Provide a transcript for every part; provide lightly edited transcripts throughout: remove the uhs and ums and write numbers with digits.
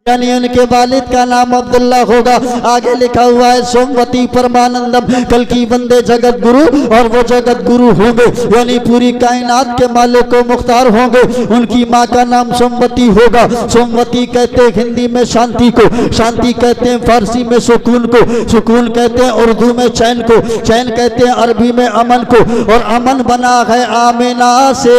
यानी उनके वालिद का नाम अब्दुल्ला होगा। आगे लिखा हुआ है सोमवती परमानंदम कल की वंदे जगत गुरु, और वो जगत गुरु होंगे यानी पूरी कायनात के मालिक को मुख्तार होंगे। उनकी माँ का नाम सोमवती होगा। सोमवती कहते हैं हिंदी में शांति को, शांति कहते हैं फारसी में सुकून को, सुकून कहते हैं उर्दू में चैन को, चैन कहते हैं अरबी में अमन को, और अमन बना है आमिना से,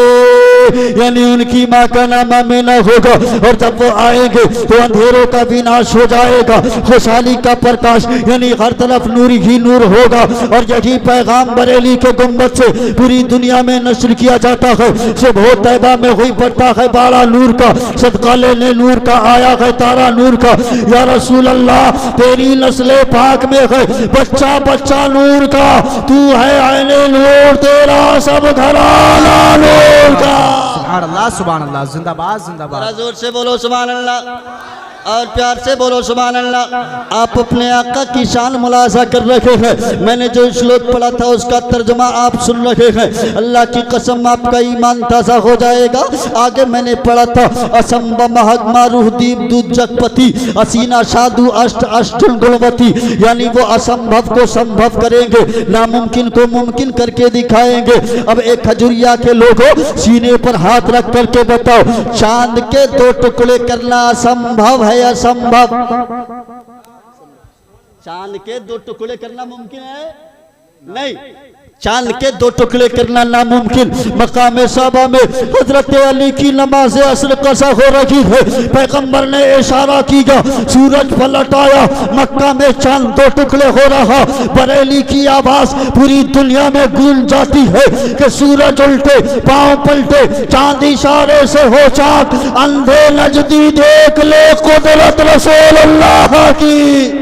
यानी उनकी माँ का नाम आमिना होगा। और जब वो आएंगे तो अंधेरों का विनाश हो जाएगा, खुशहाली का प्रकाश यानी हर तरफ नूर ही नूर होगा। और यही पैगाम बरेली के गुंबद से पूरी दुनिया में नश्र किया जाता है। सुबह तैबा में हुई पड़ता है बाड़ा नूर का, सदका लेने नूर का आया है तारा नूर का। या रसूल अल्लाह तेरी नस्ले पाक में है बच्चा बच्चा नूर का, तू है आईने नूर तेरा सब घराना नूर का। सुभान अल्लाह सुभान अल्लाह, जिंदाबाद जिंदाबाद। जोर से बोलो सुभान अल्लाह और प्यार से बोलो सुभान अल्लाह। आप अपने आका की शान मुलाजा कर रहे हैं। मैंने जो श्लोक पढ़ा था उसका तर्जुमा आप सुन रहे हैं। अल्लाह की कसम आपका ईमान ताज़ा हो जाएगा। आगे मैंने पढ़ा था असंभ महक मारूह दीप दूध जगपति असीना साधु अष्ट अष्टुल गुणवती, यानी वो असंभव को संभव करेंगे, नामुमकिन को मुमकिन करके दिखाएंगे। अब एक खजुरिया के लोगों सीने पर हाथ रख करके बताओ, चांद के 2 टुकड़े करना असंभव है या संभव? चांद के 2 टुकड़े करना मुमकिन है? नहीं, चांद के 2 टुकड़े करना नामुमकिन। मकाम साबा में हजरत अली की नमाज असर कसा हो रही है, पैगंबर ने इशारा किया, सूरज पलट आया, मक्का में चांद 2 टुकड़े हो रहा। बरेली की आवाज पूरी दुनिया में गूंज जाती है कि सूरज उल्टे पांव पलटे, चांद इशारे से हो चाक, अंधे नजदी देख ले कुदरत रसूलुल्लाह की,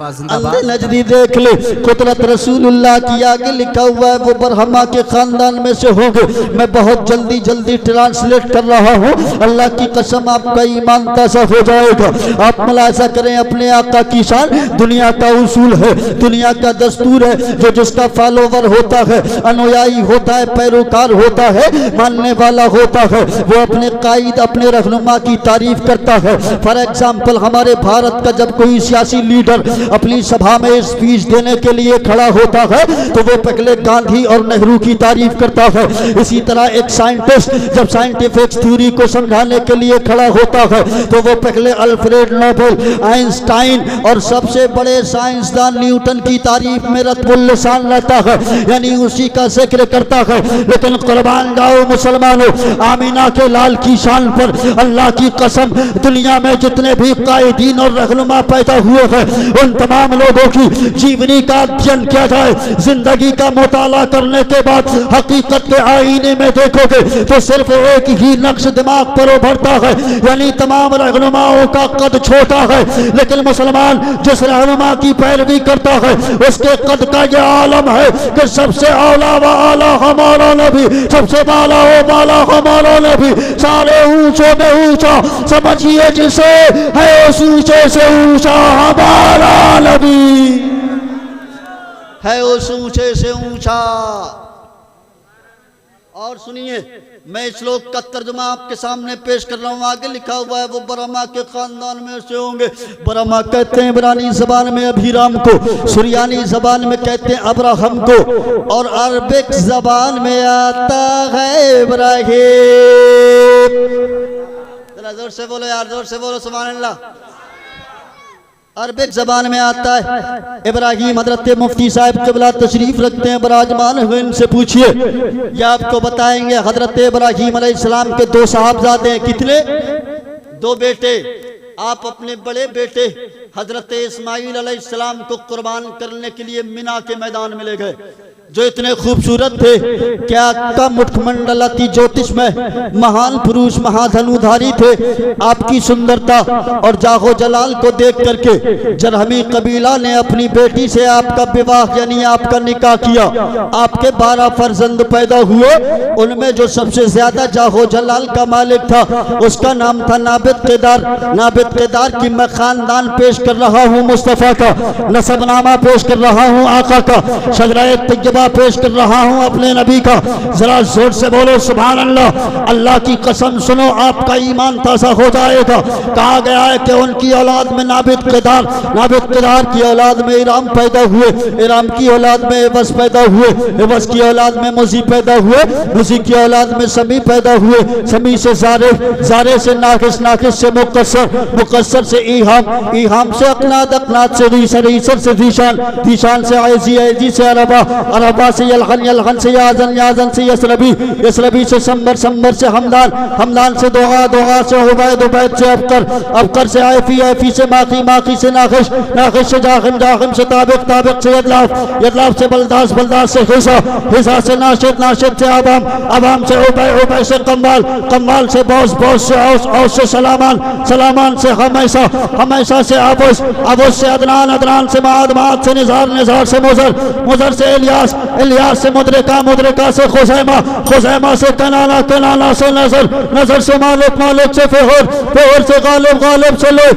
अंधे नजदी देख ले कुदरत रसूलुल्लाह की। आगे लिखा हुआ है वो बरहमा के खानदान में से होंगे। मैं बहुत जल्दी जल्दी ट्रांसलेट कर रहा हूँ, अल्लाह की कसम आपका ईमान ताज़ा हो जाएगा। आप मुलाजा करें अपने आका की शान। दुनिया का उसूल है, दुनिया का दस्तूर है, जो जिसका फॉलोवर होता है, अनुयायी होता है, पैरोकार होता है, मानने वाला होता है, वो अपने कायद अपने रहनुमा की तारीफ करता है। फॉर एग्जाम्पल हमारे भारत का जब कोई सियासी लीडर अपनी सभा में स्पीच देने के लिए खड़ा होता है तो वो पहले गांधी और नेहरू की तारीफ करता है। इसी तरह एक साइंटिस्ट जब साइंटिफिक थ्योरी को समझाने के लिए खड़ा होता है तो वो पहले अल्फ्रेड नोबेल, आइंस्टाइन और सबसे बड़े साइंसदान न्यूटन की तारीफ में रत्बुल लिसान रहता है, यानी उसी का जिक्र करता है। लेकिन कुर्बान जाओ मुसलमानों, आमीना के लाल की शान पर अल्लाह की कसम, दुनिया में जितने भी कायदीन और रहनुमा पैदा हुए हैं उन तमाम लोगों की जीवनी का अध्ययन किया जाए, जिंदगी का मुताला करने के बाद हकीकत के आईने में देखोगे तो सिर्फ एक ही नक्श दिमाग पर उभरता है, यानी तमाम रहनुमाओं का कद छोटा है। लेकिन मुसलमान जिस रहनुमा की पैरवी करता है उसके कद का यह आलम है कि सबसे औला व आला हमारा नबी, सबसे बाला व बाला हमारा नबी, सारे ऊंचों में ऊंचा, समझिए जिसे है उस ऊंचे से ऊंचा हमारा नबी है, उस ऊंचे से ऊंचा। और सुनिए, मैं इस श्लोक का तर्जुमा आपके सामने पेश कर रहा हूँ। आगे लिखा हुआ है वो बरमा के खानदान में से होंगे। बरमा कहते हैं इब्रानी जबान में अभिराम को, सुरियानी जबान में कहते हैं अब्राहम को, और अरबिक जबान में आता है इब्राहिम। जरा जोर से बोलो यार, जोर से बोलो सुभान अल्लाह। अरबिक जबान में आता है इब्राहिम। हजरत मुफ्ती साहब क़िबला तशरीफ रखते हैं, बराजमान हुए, इनसे पूछिए, ये आपको बताएंगे। हजरत इब्राहिम अलैहिस्सलाम के 2 साहबजादे हैं। कितने? 2 बेटे। आप अपने बड़े बेटे हजरत इस्माइल अलैहिस्सलाम को कुर्बान करने के लिए मिना के मैदान में ले गए, जो इतने खूबसूरत थे। क्या का मुठमंडलती ज्योतिष में महान पुरुष महाधनुधारी थे। आपकी सुंदरता और जाहो जलाल को देख करके जरहमी कबीला ने अपनी बेटी से आपका विवाह यानी आपका निकाह किया। आपके 12 फर्जंद पैदा हुए, उनमें जो सबसे ज्यादा जाहो जलाल का मालिक था उसका नाम था नाबिद केदार। नाबिद केदार की मैं खानदान पेश कर रहा हूँ, मुस्तफ़ा का नसबनामा पेश कर रहा हूँ, आका का शजराए तैयबा जलवा पेश कर रहा हूँ अपने नबी का, जरा जोर से बोलो सुभान अल्लाह। अल्लाह की कसम सुनो, आपका ईमान ताज़ा हो जाएगा। कहा गया है कि उनकी औलाद में नाबिद किदार की औलाद में इराम पैदा हुए, इराम की औलाद में एवस पैदा हुए, एवस की औलाद में मुजी पैदा हुए, मुजी की औलाद में समी पैदा हुए, समी से जारे, जारे से नाकिस, नाकिस से मुकस्सर, मुकस्सर से ईहाम, ईहाम से अकनाद, अकनाद से रीसर, रीसर से दीशान, दीशान से आयजी, आयजी से अरबा, अरबा से यलखन, यलखन से याजन, याजन से यसरबी, यसरबी से संबर, संबर से हमदान, हमदान से दोगा, दोगा से उबैद, उबैद से अबकर, अबकर से आयफी, आयफी से माकी, माकी से नाखिश, नाखिश से जाखिम, जाखिम से ताबिक, ताबिक से यदलाफ, यदलाफ से बलदास, बलदास से हिसा, हिसा से नाशिद, नाशिद से आबाम, आबाम से उबै, उबै से कम्माल, कम्माल से बौस, बौस से औस, औस से सलामान, सलामान से हमेशा, हमेशा से आबुस, आबुस से अदनान, अदनान से माद, माद से निज़ार, निज़ार से मुज़र, मुज़र से इलियास, इलियास से मुद्रिका, मुद्रिका से खुज़ैमा, खुज़ैमा से कनाना, कनाना से नज़र, नज़र से मालिक, मालिक से फ़हर, फ़हर से गालिब, गालिब से लो